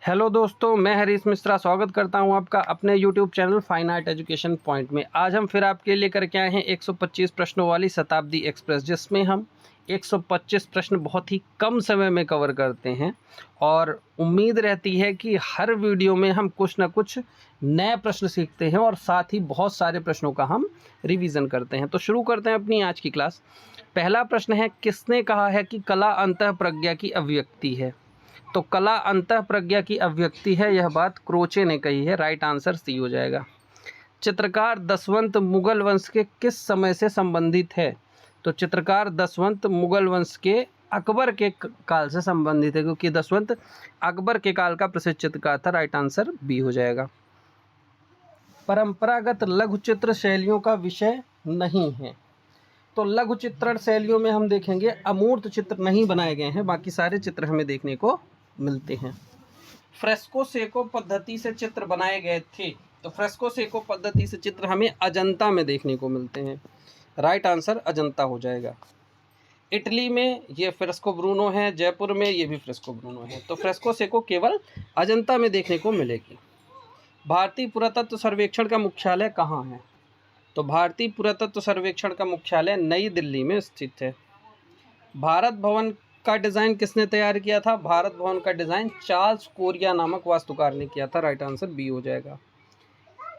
Hello दोस्तों, मैं हरीश मिश्रा स्वागत करता हूं आपका अपने YouTube channel fine art education point में। आज हम फिर आपके लिए करके आए हैं 125 प्रश्नों वाली शताब्दी एक्सप्रेस, जिसमें हम 125 प्रश्न बहुत ही कम समय में कवर करते हैं और उम्मीद रहती है कि हर वीडियो में हम कुछ ना कुछ नए प्रश्न सीखते हैं और साथ ही बहुत सारे प्रश्नों का हम रिवीजन करते हैं। तो शुरू करते हैं अपनी आज की क्लास। पहला प्रश्न है, किसने कहा है कि कला अंतःप्रज्ञा की अभिव्यक्ति है? तो कला अंतःप्रज्ञा की अभिव्यक्ति है, यह बात क्रोचे ने कही है। राइट आंसर सी हो जाएगा। चित्रकार दसवंत मुगल वंश के किस समय से संबंधित है? तो चित्रकार दसवंत मुगल वंश के अकबर के काल से संबंधित है, क्योंकि दसवंत अकबर के काल का प्रसिद्ध चित्रकार था। राइट आंसर बी हो जाएगा। परंपरागत लघु चित्र शैलियों का विषय नहीं है। तो लघु चित्रण शैलियों में हम देखेंगे अमूर्त चित्र नहीं बनाए गए हैं, बाकी सारे चित्र हमें देखने को मिलते हैं। फ्रेस्को सेको पद्धति से चित्र बनाए गए थे। तो फ्रेस्को सेको पद्धति से चित्र हमें अजंता में देखने को मिलते हैं। राइट आंसर अजंता हो जाएगा। इटली में ये फ्रेस्को ब्रूनो है, जयपुर में ये भी फ्रेस्को ब्रूनो है। तो फ्रेस्को सेको केवल अजंता में देखने को मिलेगी। भारतीय पुरातत्व सर्वेक्षण का मुख्यालय कहाँ है? तो भारतीय पुरातत्व सर्वेक्षण का मुख्यालय नई दिल्ली में स्थित है। भारत भवन का डिज़ाइन किसने तैयार किया था? भारत भवन का डिज़ाइन चार्ल्स कोरिया नामक वास्तुकार ने किया था। राइट आंसर बी हो जाएगा।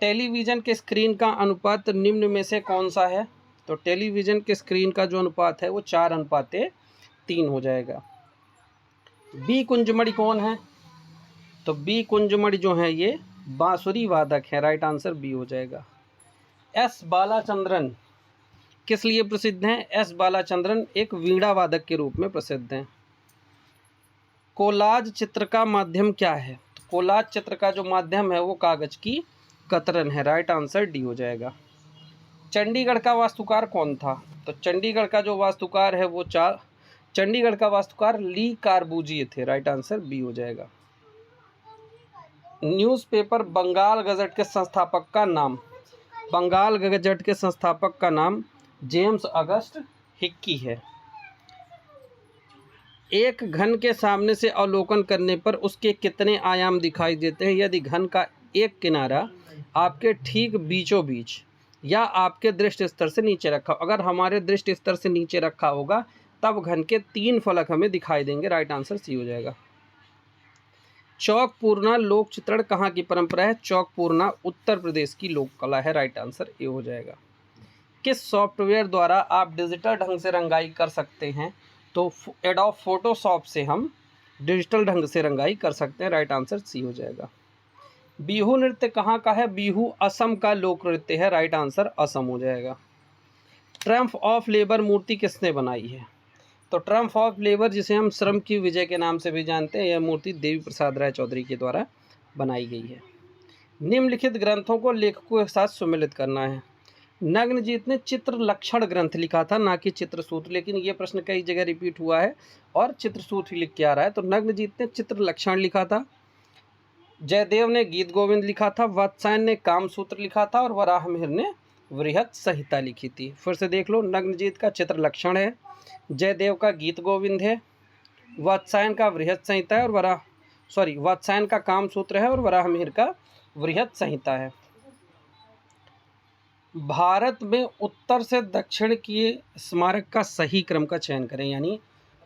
टेलीविज़न के स्क्रीन का अनुपात निम्न में से कौन सा है? तो टेलीविज़न के स्क्रीन का जो अनुपात है वो 4:3 हो जाएगा। बी कुंजमणि कौन है? तो बी कुंजमणि जो है ये बांसुरी वादक है। राइट आंसर बी हो जाएगा। एस बालाचंद्रन किस लिए प्रसिद्ध हैं? एस बालाचंद्रन एक वीणा वादक के रूप में प्रसिद्ध हैं। कोलाज चित्र का माध्यम क्या है? तो कोलाज चित्र का जो माध्यम है वो कागज की कतरन है। राइट आंसर डी हो जाएगा। चंडीगढ़ का वास्तुकार कौन था? तो चंडीगढ़ का जो वास्तुकार है वो चंडीगढ़ का वास्तुकार ली कार्बूजिए थे। राइट आंसर बी हो जाएगा। न्यूज़पेपर बंगाल गजट के संस्थापक का नाम? बंगाल गजट के संस्थापक का नाम जेम्स अगस्ट हिक्की है। एक घन के सामने से अवलोकन करने पर उसके कितने आयाम दिखाई देते हैं? यदि घन का एक किनारा आपके ठीक बीचों बीच या आपके दृष्टि स्तर से नीचे रखा, अगर हमारे दृष्टि स्तर से नीचे रखा होगा तब घन के 3 फलक हमें दिखाई देंगे। राइट आंसर सी हो जाएगा। चौक पूर्णा लोक चित्रण कहाँ की परंपरा है? चौक पूर्णा उत्तर प्रदेश की लोक कला है। राइट आंसर ए हो जाएगा। किस सॉफ्टवेयर द्वारा आप डिजिटल ढंग से रंगाई कर सकते हैं? तो एडोब फोटोशॉप से हम डिजिटल ढंग से रंगाई कर सकते हैं। राइट आंसर सी हो जाएगा। बिहू नृत्य कहाँ का है? बिहू असम का लोक नृत्य है। राइट आंसर असम हो जाएगा। ट्रम्फ ऑफ लेबर मूर्ति किसने बनाई है? तो ट्रम्फ ऑफ लेबर, जिसे हम श्रम की विजय के नाम से भी जानते हैं, यह मूर्ति देवी प्रसाद राय चौधरी के द्वारा बनाई गई है। निम्नलिखित ग्रंथों को लेखकों के साथ सुमेलित करना है। नग्नजीत ने चित्र लक्षण ग्रंथ लिखा था, ना कि चित्रसूत्र, लेकिन ये प्रश्न कई जगह रिपीट हुआ है और चित्रसूत्र लिख के आ रहा है। तो नग्नजीत ने चित्र लक्षण लिखा था, जयदेव ने गीत गोविंद लिखा था, वत्सायन ने कामसूत्र लिखा था और वराहमिहिर ने वृहत संहिता लिखी थी। फिर से देख लो, नग्नजीत का चित्र लक्षण है, जयदेव का गीत गोविंद है, वत्सायन का वृहत संहिता है और वत्सायन का कामसूत्र है और वराहमिहिर का वृहत संहिता है। भारत में उत्तर से दक्षिण की स्मारक का सही क्रम का चयन करें। यानी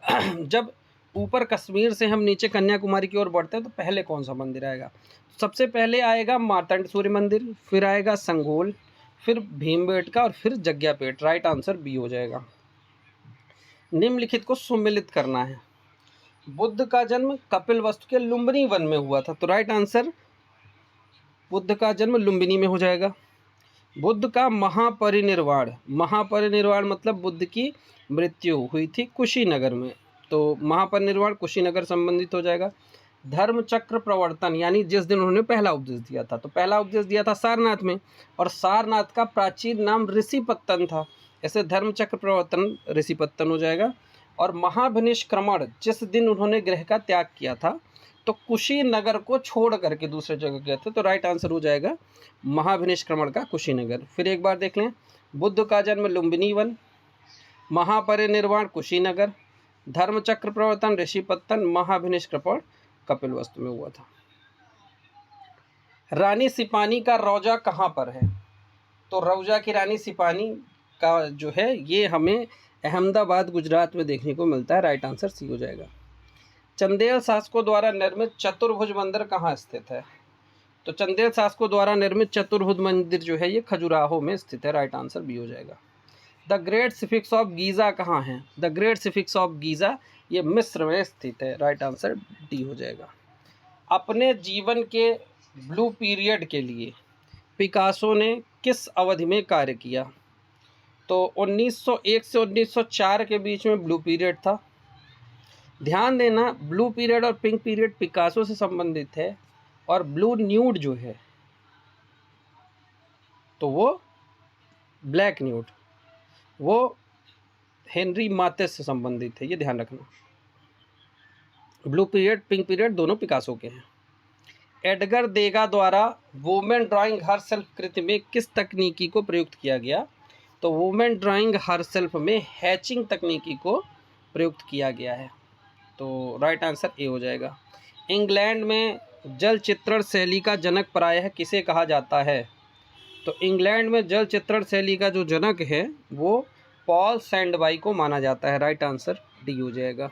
जब ऊपर कश्मीर से हम नीचे कन्याकुमारी की ओर बढ़ते हैं तो पहले कौन सा मंदिर आएगा? सबसे पहले आएगा मार्तंड सूर्य मंदिर, फिर आएगा संगोल, फिर भीमबेटका और फिर जग्गियापेट। राइट आंसर बी हो जाएगा। निम्नलिखित को सुमेलित करना है। बुद्ध का जन्म कपिलवस्तु के लुम्बिनी वन में हुआ था। तो राइट आंसर बुद्ध का जन्म लुम्बिनी में हो जाएगा। बुद्ध का महापरिनिर्वाण मतलब बुद्ध की मृत्यु हुई थी कुशीनगर में। तो महापरिनिर्वाण कुशीनगर संबंधित हो जाएगा। धर्म चक्र प्रवर्तन, यानी जिस दिन उन्होंने पहला उपदेश दिया था, तो पहला उपदेश दिया था सारनाथ में, और सारनाथ का प्राचीन नाम ऋषिपत्तन था। ऐसे धर्म चक्र प्रवर्तन ऋषिपत्तन हो जाएगा। और महाभिनिष्क्रमण, जिस दिन उन्होंने गृह का त्याग किया था, तो कुशीनगर को छोड़ करके दूसरे जगह गए थे। तो राइट आंसर हो जाएगा महाभिनिष्क्रमण का कुशीनगर। फिर एक बार देख लें, बुद्ध का जन्म लुम्बिनी वन, महापरिनिर्वाण कुशीनगर, धर्मचक्र प्रवर्तन ऋषिपत्तन, महाभिनिष्क्रमण कपिलवस्तु में हुआ था। रानी सिपानी का रौजा कहाँ पर है? तो रौजा की रानी सिपानी का जो है ये हमें अहमदाबाद गुजरात में देखने को मिलता है। राइट आंसर सी हो जाएगा। चंदेल शासकों द्वारा निर्मित चतुर्भुज मंदिर कहाँ स्थित है? तो चंदेल शासकों द्वारा निर्मित चतुर्भुज मंदिर जो है ये खजुराहो में स्थित है। राइट आंसर बी हो जाएगा। The great sphinx of Giza कहाँ है? The great sphinx of Giza ये मिस्र में स्थित है। राइट आंसर डी हो जाएगा। अपने जीवन के ब्लू पीरियड के लिए पिकासो ने किस अवधि में कार्य किया? तो 1901 से 1904 के बीच में ब्लू पीरियड था। ध्यान देना, ब्लू पीरियड और पिंक पीरियड पिकासो से संबंधित है, और ब्लू न्यूड जो है तो वो ब्लैक न्यूड वो हेनरी मातेस से संबंधित है, ये ध्यान रखना। ब्लू पीरियड पिंक पीरियड दोनों पिकासो के हैं। एडगर देगा द्वारा वुमेन ड्राइंग हरसेल्फ कृति में किस तकनीकी को प्रयुक्त किया गया? तो वुमेन ड्राइंग हरसेल्फ में हैचिंग तकनीकी को प्रयुक्त किया गया है। तो राइट आंसर ए हो जाएगा। इंग्लैंड में जल चित्रण शैली का जनक प्रायः किसे कहा जाता है? तो इंग्लैंड में जल चित्रण शैली का जो जनक है वो पॉल सैंडबाई को माना जाता है। राइट आंसर डी हो जाएगा।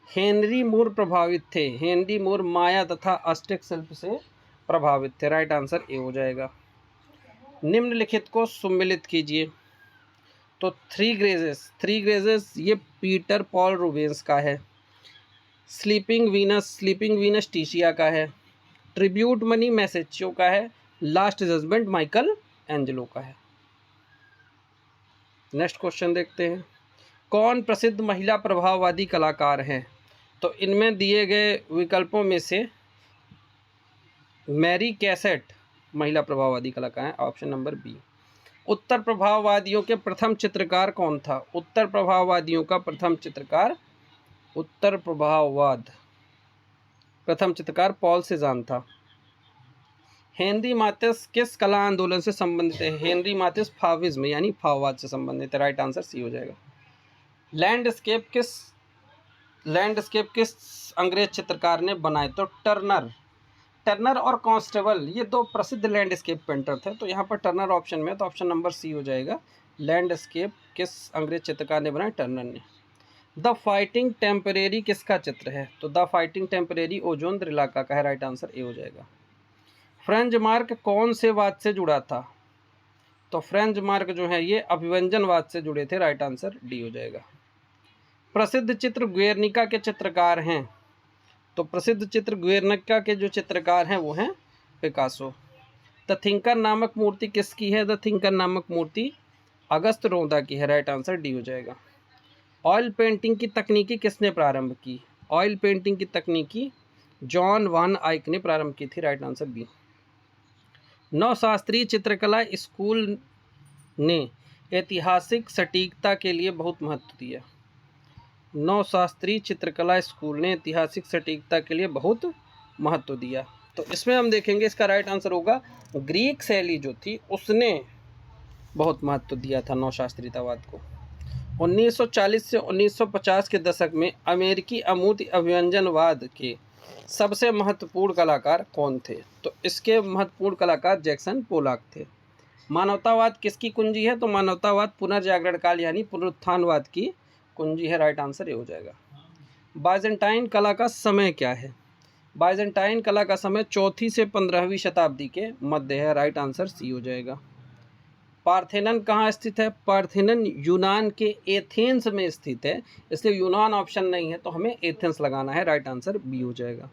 हेनरी मूर प्रभावित थे। हेनरी मूर माया तथा अस्टेक शिल्प से प्रभावित थे। राइट आंसर ए हो जाएगा। निम्नलिखित को सम्मिलित कीजिए। तो थ्री ग्रेजेस ये पीटर पॉल रूबेंस का है। स्लीपिंग वीनस टीशिया का है। ट्रिब्यूट मनी मैसेच्यो का है। लास्ट जजमेंट माइकल एंजेलो का है। नेक्स्ट क्वेश्चन देखते हैं। कौन प्रसिद्ध महिला प्रभाववादी कलाकार हैं? तो इनमें दिए गए विकल्पों में से मैरी कैसेट महिला प्रभाववादी कलाकार हैं। Option number B. उत्तर प्रभाववादियों के प्रथम चित्रकार कौन था? उत्तर प्रभाववादियों का प्रथम चित्रकार प्रथम चित्रकार पॉल सेजान था। हेनरी माथिस किस कला आंदोलन से संबंधित है? हेनरी माथिस फाविज्म यानी फाववाद से संबंधित है। राइट आंसर सी हो जाएगा। लैंडस्केप किस अंग्रेज चित्रकार ने बनाए? तो टर्नर और कांस्टेबल ये दो प्रसिद्ध लैंडस्केप पेंटर थे। तो यहाँ पर टर्नर ऑप्शन में, तो ऑप्शन नंबर सी हो जाएगा। लैंडस्केप किस अंग्रेज चित्रकार ने बनाए? टर्नर ने। द फाइटिंग टेम्परेरी किसका चित्र है? तो द फाइटिंग टेम्परेरी ओजोन इलाका का है। राइट आंसर ए हो जाएगा। फ्रेंच मार्क कौन से वाद से जुड़ा था? तो फ्रेंच मार्क जो है ये अभिव्यंजनवाद से जुड़े थे। राइट आंसर डी हो जाएगा। प्रसिद्ध चित्र गुएर्निका के चित्रकार हैं? तो प्रसिद्ध चित्र गुएर्निका के जो चित्रकार हैं वो हैं पिकासो। द थिंकर नामक मूर्ति किसकी है? द थिंकर नामक मूर्ति अगस्त रोदा की है। राइट आंसर डी हो जाएगा। ऑयल पेंटिंग की तकनीकी किसने प्रारंभ की? ऑयल पेंटिंग की तकनीकी जॉन वान आइक ने प्रारंभ की थी। Right answer B. नवशास्त्रीय चित्रकला स्कूल ने ऐतिहासिक सटीकता के लिए बहुत महत्व दिया। नवशास्त्रीय चित्रकला स्कूल ने ऐतिहासिक सटीकता के लिए बहुत महत्व दिया। तो इसमें हम देखेंगे इसका राइट आंसर होगा ग्रीक शैली जो थी उसने बहुत महत्व दिया था नवशास्त्रीयतावाद को। 1940 से 1950 के दशक में अमेरिकी अमूर्त अभिव्यंजनवाद के सबसे महत्वपूर्ण कलाकार कौन थे? तो इसके महत्वपूर्ण कलाकार जैक्सन पोलॉक थे। मानवतावाद किसकी कुंजी है? तो मानवतावाद पुनर्जागरण काल यानी पुनरुत्थानवाद की कुंजी है। राइट आंसर ये हो जाएगा। बाइजेंटाइन कला का समय क्या है? बाइजेंटाइन कला का समय 4वीं से 15वीं शताब्दी के मध्य है। राइट आंसर सी हो जाएगा। पार्थेनन कहाँ स्थित है? पार्थेनन यूनान के एथेंस में स्थित है, इसलिए यूनान ऑप्शन नहीं है तो हमें एथेंस लगाना है। राइट आंसर बी हो जाएगा।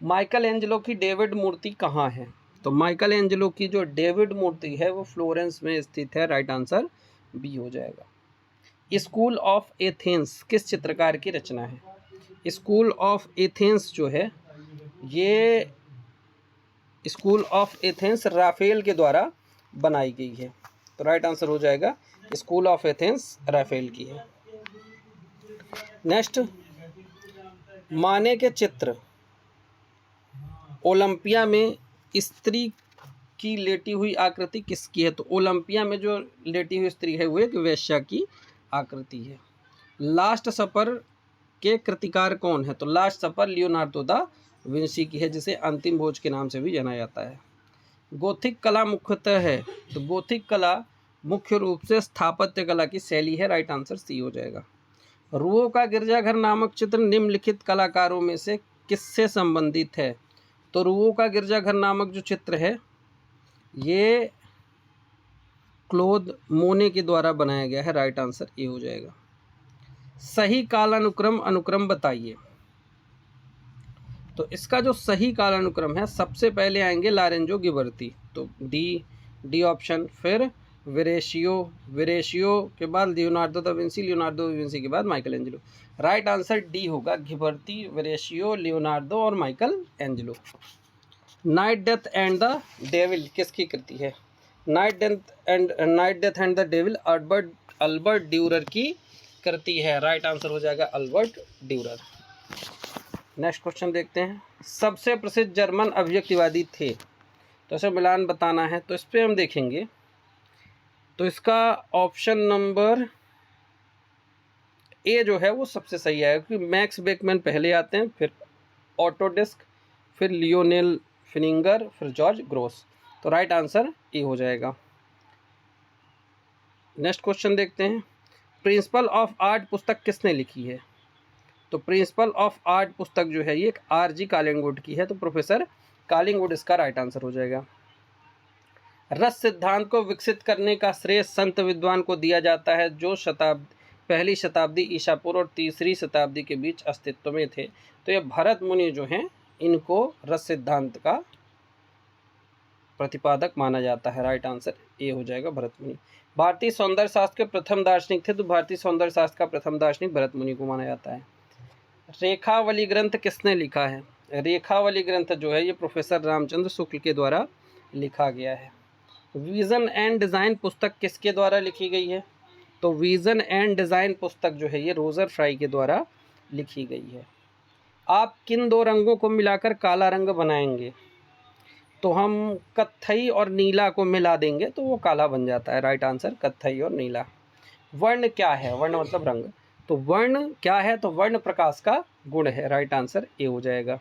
माइकल एंजेलो की डेविड मूर्ति कहाँ है? तो माइकल एंजेलो की जो डेविड मूर्ति है वो फ्लोरेंस में स्थित है। राइट आंसर बी हो जाएगा। स्कूल ऑफ एथेंस किस चित्रकार की रचना है? स्कूल ऑफ एथेंस जो है ये स्कूल ऑफ एथेंस राफेल के द्वारा बनाई गई है। तो राइट आंसर हो जाएगा स्कूल ऑफ एथेंस राफेल की है। नेक्स्ट, माने के चित्र ओलंपिया में स्त्री की लेटी हुई आकृति किसकी है? तो ओलंपिया में जो लेटी हुई स्त्री है वो एक वेश्या की आकृति है। लास्ट सपर के कृतिकार कौन है? तो लास्ट सपर लियोनार्डो दा विंसी की है, जिसे अंतिम भोज के नाम से भी जाना जाता है। गोथिक कला मुख्यतः है, तो गोथिक कला मुख्य रूप से स्थापत्य कला की शैली है। राइट आंसर सी हो जाएगा। रुओ का गिरजाघर नामक चित्र निम्नलिखित कलाकारों में से किससे संबंधित है? तो रुओ का गिरजाघर नामक जो चित्र है ये क्लोद मोने के द्वारा बनाया गया है। राइट आंसर ए हो जाएगा। सही कालानुक्रम अनुक्रम बताइए। तो इसका जो सही कालानुक्रम है, सबसे पहले आएंगे लारेंजो गिबर्ती, तो डी ऑप्शन। फिर वेरेशियो के बाद Leonardo da Vinci, Leonardo da Vinci के बाद Michael Angelo. Right answer D होगा, घिबर्ती, वेरेशियो, लियोनार्डो और Michael Angelo. Night death and the devil किसकी कृति है? Night death and the devil Albert Durer की कृति है। राइट आंसर हो जाएगा अल्बर्ट ड्यूरर। नेक्स्ट क्वेश्चन देखते हैं। सबसे प्रसिद्ध जर्मन अभिव्यक्तिवादी थे, तो इसे मिलान बताना है, तो इस पर हम देखेंगे। तो इसका ऑप्शन नंबर ए जो है वो सबसे सही है, क्योंकि मैक्स बेकमैन पहले आते हैं, फिर ऑटोडिस्क, फिर लियोनेल फिनिंगर, फिर जॉर्ज ग्रोस। तो राइट आंसर ए हो जाएगा। नेक्स्ट क्वेश्चन देखते हैं। प्रिंसिपल ऑफ आर्ट पुस्तक किसने लिखी है? तो प्रिंसिपल ऑफ आर्ट पुस्तक जो है ये आर.जी. कालिंगवुड की है, तो प्रोफेसर कालिंगवुड इसका राइट आंसर हो जाएगा। रस सिद्धांत को विकसित करने का श्रेय संत विद्वान को दिया जाता है जो पहली शताब्दी ईसा पूर्व और तीसरी शताब्दी के बीच अस्तित्व में थे। तो ये भरत मुनि जो हैं इनको रस सिद्धांत का प्रतिपादक माना जाता है। राइट आंसर ए हो जाएगा, भरत मुनि। भारतीय सौंदर्य शास्त्र के प्रथम दार्शनिक थे, तो भारतीय सौंदर्य शास्त्र का प्रथम दार्शनिक भरत मुनि को माना जाता है। रेखावली ग्रंथ किसने लिखा है? रेखावली ग्रंथ जो है ये प्रोफेसर रामचंद्र शुक्ल के द्वारा लिखा गया है। विजन एंड डिज़ाइन पुस्तक किसके द्वारा लिखी गई है? तो विजन एंड डिज़ाइन पुस्तक जो है ये रोजर फ्राई के द्वारा लिखी गई है। आप किन दो रंगों को मिलाकर काला रंग बनाएंगे? तो हम कत्थई और नीला को मिला देंगे तो वो काला बन जाता है। राइट आंसर कत्थई और नीला। वर्ण क्या है? वर्ण मतलब रंग। तो वर्ण क्या है? तो वर्ण प्रकाश का गुण है। राइट आंसर ए हो जाएगा।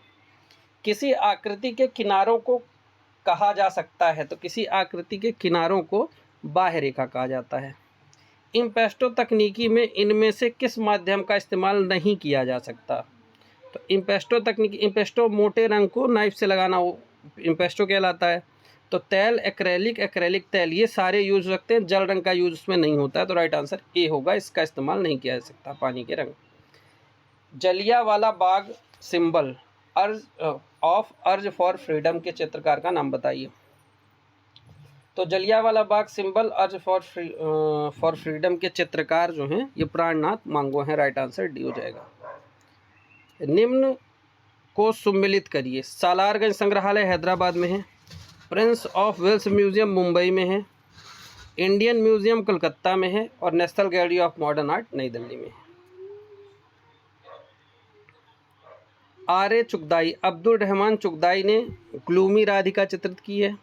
किसी आकृति के किनारों को कहा जा सकता है, तो किसी आकृति के किनारों को बाह्य रेखा कहा जाता है। इम्पेस्टो तकनीकी में इनमें से किस माध्यम का इस्तेमाल नहीं किया जा सकता? तो इम्पेस्टो तकनीकी, इम्पेस्टो मोटे रंग को नाइफ से लगाना वो इम्पेस्टो कहलाता है। तो तेल, एक्रेलिक तेल, ये सारे यूज हो सकते हैं, जल रंग का यूज उसमें नहीं होता है। तो राइट आंसर ए होगा, इसका इस्तेमाल नहीं किया जा सकता पानी के रंग। Jallianwala Bagh symbol urge for freedom के चित्रकार का नाम बताइए। तो Jallianwala Bagh symbol urge for freedom के चित्रकार जो हैं ये प्राणनाथ मांगो हैं। राइट आंसर डी हो जाएगा। निम्न को सम्मिलित करिए। सालारगंज संग्रहालय हैदराबाद में है, prince of Wales museum Mumbai में है, इंडियन म्यूजियम कलकत्ता में है और national gallery of modern art New Delhi में है। आर.ए. चुगदाई, अब्दुल रहमान चुगदाई ने ग्लूमी राधिका चित्रित की है।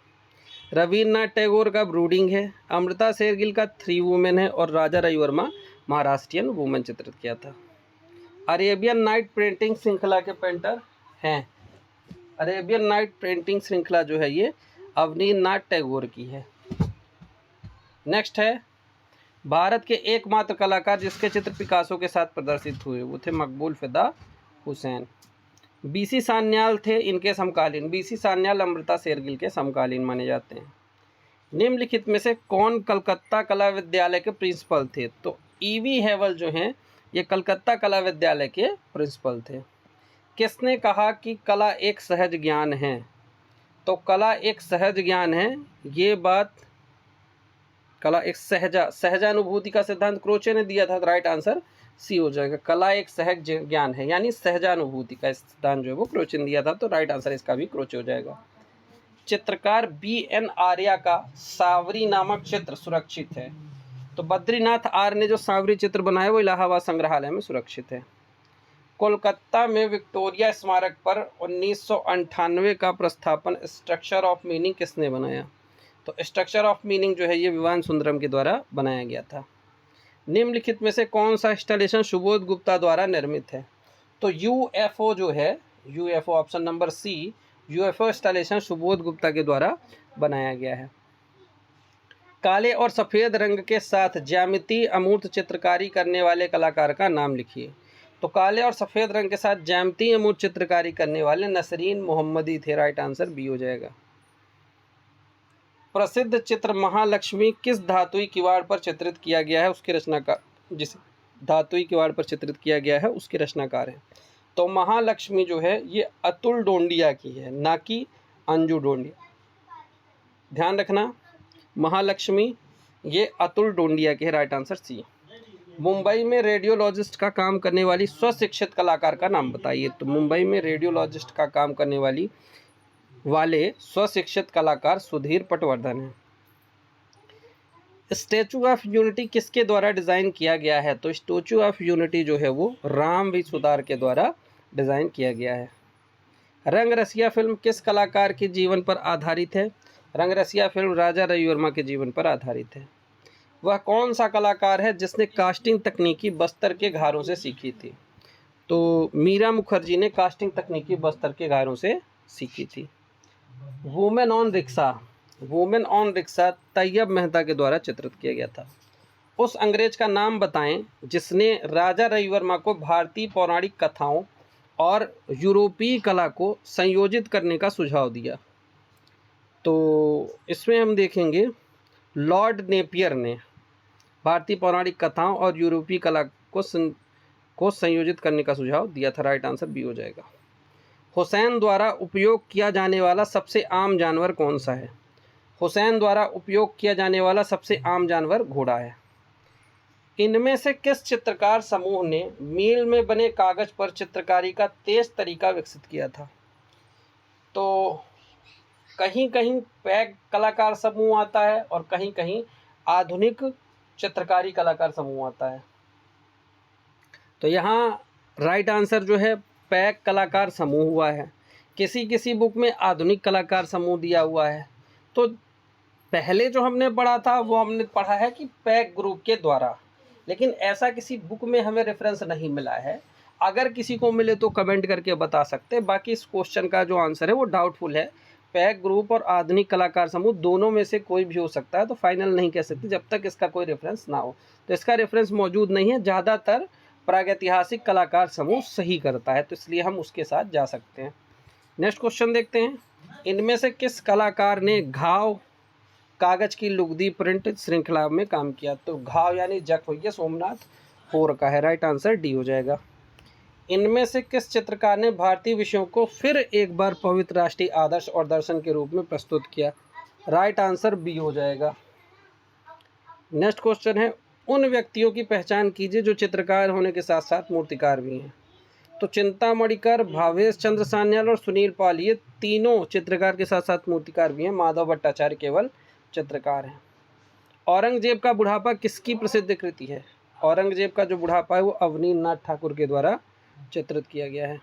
रवीन्द्रनाथ टैगोर का ब्रूडिंग है, अमृता शेरगिल का थ्री वुमेन है और राजा रविवर्मा महाराष्ट्रियन वुमेन चित्रित किया था। अरेबियन नाइट पेंटिंग श्रृंखला के पेंटर हैं। अरेबियन नाइट पेंटिंग श्रृंखला जो है ये अवनीन्द्रनाथ टैगोर की है। नेक्स्ट है, भारत के एकमात्र कलाकार जिसके चित्र पिकासो के साथ प्रदर्शित हुए वो थे मकबूल फिदा हुसैन। बीसी सान्याल थे इनके समकालीन। बीसी सान्याल अमृता शेरगिल के समकालीन माने जाते हैं। निम्नलिखित में से कौन कलकत्ता कला विद्यालय के प्रिंसिपल थे? तो ईवी हेवल जो हैं ये कलकत्ता कला विद्यालय के प्रिंसिपल थे। किसने कहा कि कला एक सहज ज्ञान है? तो कला एक सहज ज्ञान है, ये बात कला एक सहजानुभूति का सिद्धांत क्रोचे ने दिया था। राइट आंसर सी हो जाएगा, कला एक सहज ज्ञान है, यानी सहजानुभूति का सिद्धांत जो है वो क्रोचे ने दिया था। तो राइट आंसर इसका भी क्रोचे हो जाएगा। चित्रकार बी.एन. आर्या का सावरी नामक चित्र सुरक्षित है। तो बद्रीनाथ आर्य ने जो सावरी चित्र बनाया वो इलाहाबाद संग्रहालय में सुरक्षित है। कोलकाता में विक्टोरिया स्मारक पर 1998 का प्रस्थापन स्ट्रक्चर ऑफ मीनिंग किसने बनाया? तो स्ट्रक्चर ऑफ मीनिंग जो है ये विवान सुंदरम के द्वारा बनाया गया था। निम्नलिखित में से कौन सा इंस्टॉलेशन सुबोध गुप्ता द्वारा निर्मित है? तो यूएफओ जो है UFO, option number C UFO installation Subodh Gupta के द्वारा बनाया गया है। काले और सफ़ेद रंग के साथ ज्यामितीय अमूर्त चित्रकारी करने वाले कलाकार का नाम लिखिए। तो काले और सफ़ेद रंग के साथ ज्यामितीय अमूर्त चित्रकारी करने वाले नसरीन मोहम्मदी थे। राइट आंसर बी हो जाएगा। प्रसिद्ध चित्र महालक्ष्मी किस धातुई किवाड़ पर चित्रित किया गया है, उसके रचनाकार, जिस धातुई किवाड़ पर चित्रित किया गया है उसके रचनाकार हैं। तो महालक्ष्मी जो है ये अतुल डोंडिया की है, ना कि अंजू डोंडिया। ध्यान रखना, महालक्ष्मी ये अतुल डोंडिया की है। Right answer C. मुंबई में रेडियोलॉजिस्ट का काम करने वाली स्वशिक्षित कलाकार का नाम बताइए। तो मुंबई में रेडियोलॉजिस्ट का काम करने वाले स्वशिक्षित कलाकार सुधीर पटवर्धन हैं। स्टैचू ऑफ यूनिटी किसके द्वारा डिज़ाइन किया गया है? तो स्टैचू ऑफ यूनिटी जो है वो राम वी सुतार के द्वारा डिज़ाइन किया गया है। रंग रसिया फिल्म किस कलाकार के जीवन पर आधारित है? रंग रसिया फिल्म राजा रविवर्मा के जीवन पर आधारित है। वह कौन सा कलाकार है जिसने कास्टिंग तकनीकी बस्तर के घारों से सीखी थी? तो मीरा मुखर्जी ने कास्टिंग तकनीकी बस्तर के घारों से सीखी थी। Women on rickshaw Tyeb Mehta के द्वारा चित्रित किया गया था। उस अंग्रेज का नाम बताएं जिसने राजा रविवर्मा को भारतीय पौराणिक कथाओं और यूरोपीय कला को संयोजित करने का सुझाव दिया। तो इसमें हम देखेंगे लॉर्ड नेपियर ने भारतीय पौराणिक कथाओं और यूरोपीय कला को संयोजित करने का सुझाव दिया था। राइट आंसर बी हो जाएगा। हुसैन द्वारा उपयोग किया जाने वाला सबसे आम जानवर कौन सा है? हुसैन द्वारा उपयोग किया जाने वाला सबसे आम जानवर घोड़ा है। इनमें से किस चित्रकार समूह ने मील में बने कागज पर चित्रकारी का तेज तरीका विकसित किया था? तो कहीं कहीं पैग कलाकार समूह आता है और कहीं कहीं आधुनिक चित्रकारी कलाकार समूह आता है। तो यहाँ राइट आंसर जो है पैग कलाकार समूह हुआ है। किसी किसी बुक में आधुनिक कलाकार समूह दिया हुआ है। तो पहले जो हमने पढ़ा था वो हमने पढ़ा है कि पैग ग्रुप के द्वारा, लेकिन ऐसा किसी बुक में हमें रेफरेंस नहीं मिला है। अगर किसी को मिले तो कमेंट करके बता सकते हैं। बाकी इस क्वेश्चन का जो आंसर है वो डाउटफुल है। पैग ग्रुप और आधुनिक कलाकार समूह दोनों में से कोई भी हो सकता है, तो फाइनल नहीं कह सकते जब तक इसका कोई रेफरेंस ना हो। तो इसका रेफरेंस मौजूद नहीं है। ज़्यादातर प्रागैतिहासिक कलाकार समूह सही करता है, तो इसलिए हम उसके साथ जा सकते हैं। नेक्स्ट क्वेश्चन देखते हैं। इनमें से किस कलाकार ने घाव कागज की लुगदी प्रिंट श्रृंखला में काम किया? तो घाव यानी जख भैया सोमनाथ होर का है। राइट आंसर डी हो जाएगा। इनमें से किस चित्रकार ने भारतीय विषयों को फिर एक बार पवित्र राष्ट्रीय आदर्श और दर्शन के रूप में प्रस्तुत किया? राइट आंसर बी हो जाएगा। नेक्स्ट क्वेश्चन है, उन व्यक्तियों की पहचान कीजिए जो चित्रकार होने के साथ साथ मूर्तिकार भी हैं। तो चिंतामणिकर, भावेश चंद्र सान्याल और सुनील पाल, ये तीनों चित्रकार के साथ साथ मूर्तिकार भी हैं। माधव भट्टाचार्य केवल चित्रकार हैं। औरंगजेब का बुढ़ापा किसकी प्रसिद्ध कृति है? औरंगजेब का जो बुढ़ापा है वो अवनींद्रनाथ ठाकुर के द्वारा चित्रित किया गया है।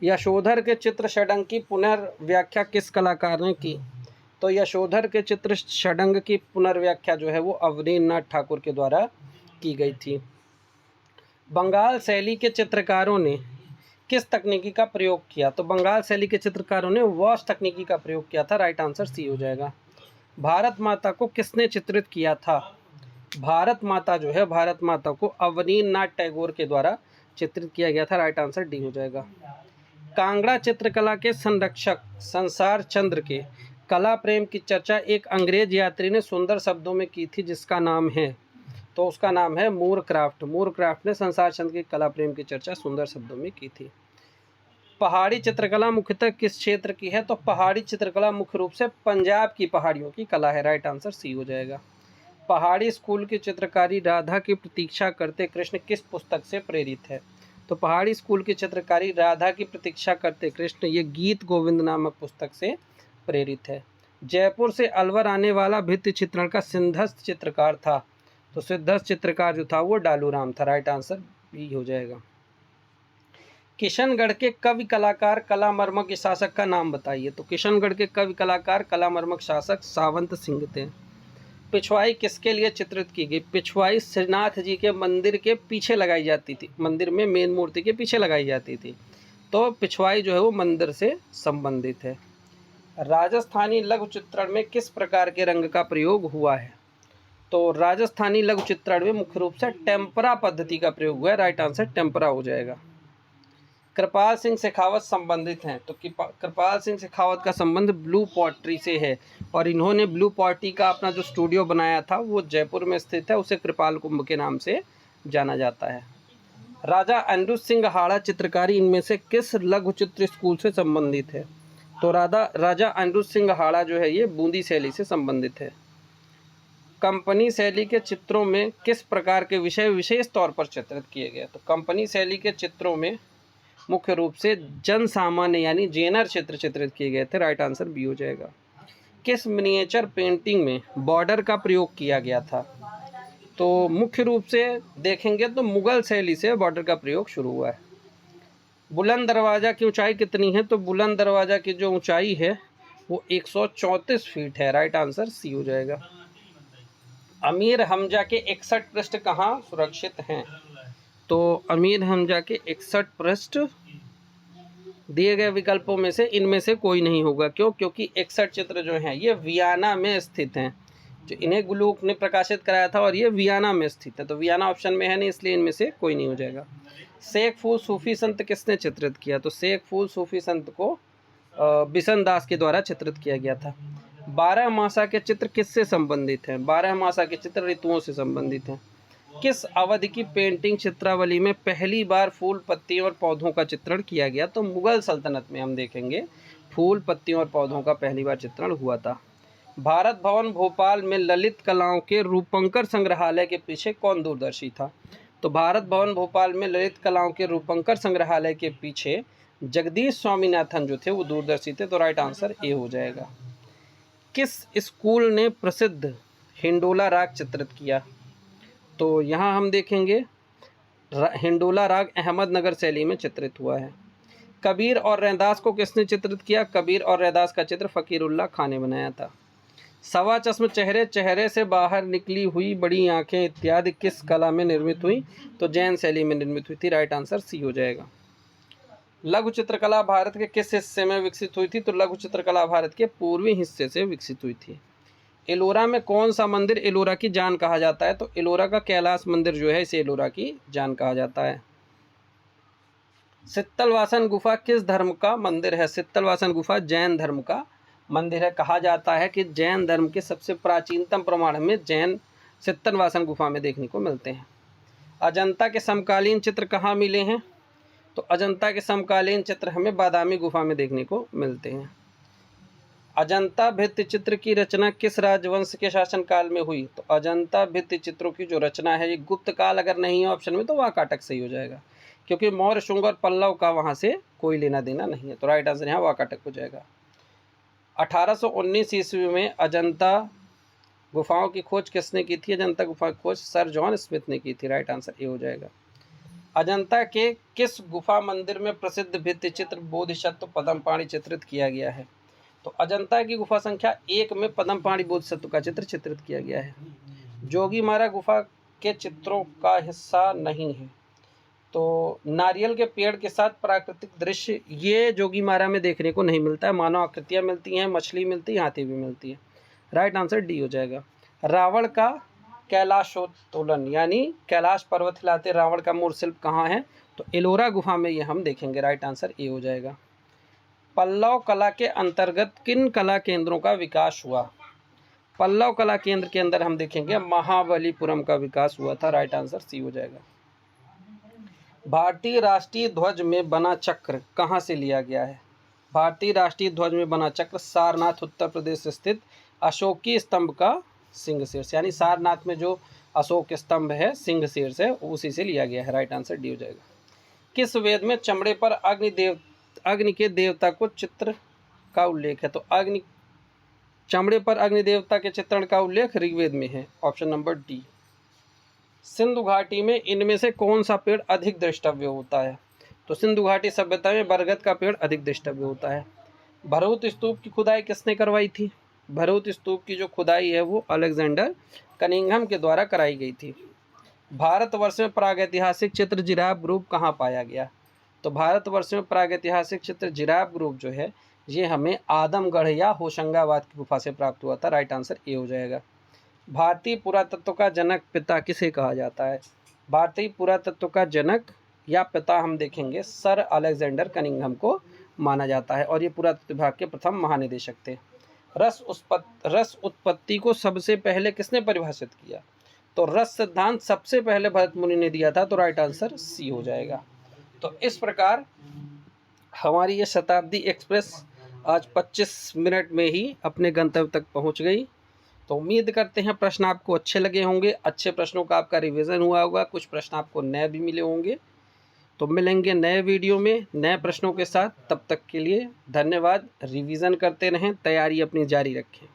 यशोधर के चित्र षडंग की पुनर्व्याख्या किस कलाकार ने की? तो यशोधर के चित्र षडंग की पुनर्व्याख्या जो है वो अवनींद्रनाथ ठाकुर के द्वारा की गई थी। बंगाल शैली के चित्रकारों ने किस तकनीकी का प्रयोग किया? तो बंगाल शैली के चित्रकारों ने वॉश तकनीकी का प्रयोग किया था। राइट आंसर सी हो जाएगा। भारत माता को किसने चित्रित किया था? भारत माता जो है, भारत माता को अवनींद्रनाथ टैगोर के द्वारा चित्रित किया गया था। राइट आंसर डी हो जाएगा। कांगड़ा चित्रकला के संरक्षक संसार चंद्र के कला प्रेम की चर्चा एक अंग्रेज यात्री ने सुंदर शब्दों में की थी, जिसका नाम है, तो उसका नाम है मूरक्राफ्ट। मूरक्राफ्ट ने संसार चंद्र के कला प्रेम की चर्चा सुंदर शब्दों में की थी। पहाड़ी चित्रकला मुख्यतः किस क्षेत्र की है? तो पहाड़ी चित्रकला मुख्य रूप से पंजाब की पहाड़ियों की कला है। राइट आंसर सी हो जाएगा। पहाड़ी स्कूल की चित्रकारी राधा की प्रतीक्षा करते कृष्ण किस पुस्तक से प्रेरित है? तो पहाड़ी स्कूल की चित्रकारी राधा की प्रतीक्षा करते कृष्ण ये गीत गोविंद नामक पुस्तक से प्रेरित है। जयपुर से अलवर आने वाला भित्ति चित्रण का सिद्धस्थ चित्रकार था? तो सिद्धस्थ चित्रकार जो था वो डालूराम था। राइट आंसर बी हो जाएगा। किशनगढ़ के कवि कलाकार कलामर्मक शासक का नाम बताइए। तो किशनगढ़ के कवि कलाकार कलामर्मक शासक सावंत सिंह थे। पिछवाई किसके लिए चित्रित की गई? पिछवाई श्रीनाथ जी के मंदिर के पीछे लगाई जाती थी। मंदिर में मेन मूर्ति के पीछे लगाई जाती थी। तो पिछवाई जो है वो मंदिर से संबंधित है। राजस्थानी लघु चित्रण में किस प्रकार के रंग का प्रयोग हुआ है? तो राजस्थानी लघु चित्रण में मुख्य रूप से टेम्परा पद्धति का प्रयोग हुआ है। राइट आंसर टेम्परा हो जाएगा। कृपाल सिंह शेखावत संबंधित हैं, तो कृपाल सिंह शेखावत का संबंध ब्लू पॉटरी से है और इन्होंने ब्लू पॉटरी का अपना जो स्टूडियो बनाया था वो जयपुर में स्थित है, उसे कृपाल कुंभ के नाम से जाना जाता है। राजा अनिरुद्ध सिंह हाड़ा चित्रकारी इनमें से किस लघु चित्र स्कूल से संबंधित है? तो राजा अनिरुद्ध सिंह हाड़ा जो है ये बूंदी शैली से संबंधित है। कंपनी शैली के चित्रों में किस प्रकार के विषय विशेष तौर पर चित्रित किए गए? तो कंपनी शैली के चित्रों में मुख्य रूप से जन सामान्य यानी जेनर चित्र चित्रित किए गए थे। राइट आंसर बी हो जाएगा। किस मिनिएचर पेंटिंग में बॉर्डर का प्रयोग किया गया था? तो मुख्य रूप से देखेंगे तो मुगल शैली से बॉर्डर का प्रयोग शुरू हुआ है। बुलंद दरवाज़ा की ऊंचाई कितनी है? तो बुलंद दरवाज़ा की जो ऊंचाई है वो 134 फीट है। राइट आंसर सी हो जाएगा। अमीर हमजा के 61 पृष्ठ कहाँ सुरक्षित हैं? तो अमीर हमजा के 61 पृष्ठ दिए गए विकल्पों में से इनमें से कोई नहीं होगा। क्यों? क्योंकि 61 चित्र जो हैं ये वियना में स्थित हैं, जो इन्हें ग्लूक ने प्रकाशित कराया था और ये वियना में स्थित है, तो वियना ऑप्शन में है नहीं, इसलिए इनमें से कोई नहीं हो जाएगा। शेख फूल सूफी संत किसने चित्रित किया? तो शेख फूल सूफी संत को बिशन दास के द्वारा चित्रित किया गया था। 12 मासा के चित्र किससे संबंधित हैं? 12 मासा के चित्र ऋतुओं से संबंधित हैं। किस अवधि की पेंटिंग चित्रावली में पहली बार फूल पत्तियों और पौधों का चित्रण किया गया? तो मुगल सल्तनत में हम देखेंगे फूल पत्तियों और पौधों का पहली बार चित्रण हुआ था। भारत भवन भोपाल में ललित कलाओं के रूपंकर संग्रहालय के पीछे कौन दूरदर्शी था? तो भारत भवन भोपाल में ललित कलाओं के रूपंकर संग्रहालय के पीछे जगदीश स्वामीनाथन जो थे वो दूरदर्शी थे, तो राइट आंसर ए हो जाएगा। किस स्कूल ने प्रसिद्ध हिंडोला राग चित्रित किया? तो यहाँ हम देखेंगे हिंडोला राग अहमदनगर शैली में चित्रित हुआ है। कबीर और रैदास को किसने चित्रित किया? कबीर और रैदास का चित्र फ़कीरुल्लाह खान ने बनाया था। सवा चश्म चेहरे, चेहरे से बाहर निकली हुई बड़ी आंखें इत्यादि किस कला में निर्मित हुई? तो जैन शैली में निर्मित हुई थी। राइट आंसर सी हो जाएगा। लघु चित्रकला भारत के किस हिस्से में विकसित हुई थी? तो लघु चित्रकला भारत के पूर्वी हिस्से से विकसित हुई थी। एलोरा में कौन सा मंदिर एलोरा की जान कहा जाता है? तो एलोरा का कैलाश मंदिर जो है इसे एलोरा की जान कहा जाता है। सित्तलवासन गुफा किस धर्म का मंदिर है? सित्तलवासन गुफा जैन धर्म का मंदिर है। कहा जाता है कि जैन धर्म के सबसे प्राचीनतम प्रमाण हमें जैन सित्तलवासन गुफा में देखने को मिलते हैं। अजंता के समकालीन चित्र कहाँ मिले हैं? तो अजंता के समकालीन चित्र हमें बादामी गुफा में देखने को मिलते हैं। अजंता भित्ति चित्र की रचना किस राजवंश के शासनकाल में हुई? तो अजंता भित्ति चित्रों की जो रचना है ये गुप्त काल अगर नहीं है ऑप्शन में तो वाकाटक सही हो जाएगा, क्योंकि मौर्य, शुंग और पल्लव का वहाँ से कोई लेना देना नहीं है, तो राइट आंसर यहाँ वाकाटक हो जाएगा। 1819 ईस्वी में अजंता गुफाओं की खोज किसने की थी? अजंता गुफा की खोज सर जॉन स्मिथ ने की थी। राइट आंसर ए हो जाएगा। अजंता के किस गुफा मंदिर में प्रसिद्ध भित्ति चित्र बोधिसत्व पद्मपाणि चित्रित किया गया है? तो अजंता की गुफा संख्या 1 में पद्मपाणि बोधिसत्व का चित्र चित्रित किया गया है। जोगीमारा गुफा के चित्रों का हिस्सा नहीं है। तो नारियल के पेड़ के साथ प्राकृतिक दृश्य ये जोगीमारा में देखने को नहीं मिलता है। मानव आकृतियाँ मिलती हैं, मछली मिलती है, हाथी भी मिलती है। राइट आंसर डी हो जाएगा। रावण का कैलाशोत्तोलन यानी कैलाश पर्वत हिलाते रावण का मूर्ति शिल्प कहाँ है? तो एलोरा गुफा में ये हम देखेंगे। राइट आंसर ए हो जाएगा। पल्लव कला के अंतर्गत किन कला केंद्रों का विकास हुआ? पल्लव कला केंद्र के अंदर हम देखेंगे महाबलीपुरम का विकास हुआ था। राइट आंसर सी हो जाएगा। भारतीय राष्ट्रीय ध्वज में बना चक्र कहाँ से लिया गया है? भारतीय राष्ट्रीय ध्वज में बना चक्र सारनाथ उत्तर प्रदेश स्थित अशोकी स्तंभ का सिंह शीर्ष, यानी सारनाथ में जो अशोक स्तंभ है सिंह शीर्ष है उसी से लिया गया है। राइट आंसर डी हो जाएगा। किस वेद में चमड़े पर अग्नि के देवता को चित्र का उल्लेख है? तो चमड़े पर अग्नि देवता के चित्रण का उल्लेख ऋग्वेद में है। Option number D. सिंधु घाटी में इनमें से कौन सा पेड़ अधिक द्रष्टव्य होता है? तो सिंधु घाटी सभ्यता में बरगद का पेड़ अधिक द्रष्टव्य होता है। भरूच स्तूप की खुदाई किसने करवाई थी? भरूच स्तूप की जो खुदाई है वो अलेक्जेंडर कनिंघम के द्वारा कराई गई थी। भारतवर्ष में प्रागैतिहासिक चित्र जिराफ ग्रुप कहाँ पाया गया? तो भारतवर्ष में प्रागैतिहासिक चित्र जिराफ ग्रुप जो है ये हमें आदमगढ़ या होशंगाबाद की गुफा से प्राप्त हुआ था। राइट आंसर ए हो जाएगा। भारतीय पुरातत्व का जनक पिता किसे कहा जाता है? भारतीय पुरातत्व का जनक या पिता हम देखेंगे सर अलेक्जेंडर कनिंघम को माना जाता है और ये पुरातत्व विभाग के प्रथम महानिदेशक थे। रस उत्पत्ति को सबसे पहले किसने परिभाषित किया? तो रस सिद्धांत सबसे पहले भरत मुनि ने दिया था। तो राइट आंसर सी हो जाएगा। तो इस प्रकार हमारी ये शताब्दी एक्सप्रेस आज 25 मिनट में ही अपने गंतव्य तक पहुंच गई। तो उम्मीद करते हैं प्रश्न आपको अच्छे लगे होंगे, अच्छे प्रश्नों का आपका रिवीजन हुआ होगा, कुछ प्रश्न आपको नए भी मिले होंगे। तो मिलेंगे नए वीडियो में नए प्रश्नों के साथ। तब तक के लिए धन्यवाद। रिवीजन करते रहें, तैयारी अपनी जारी रखें।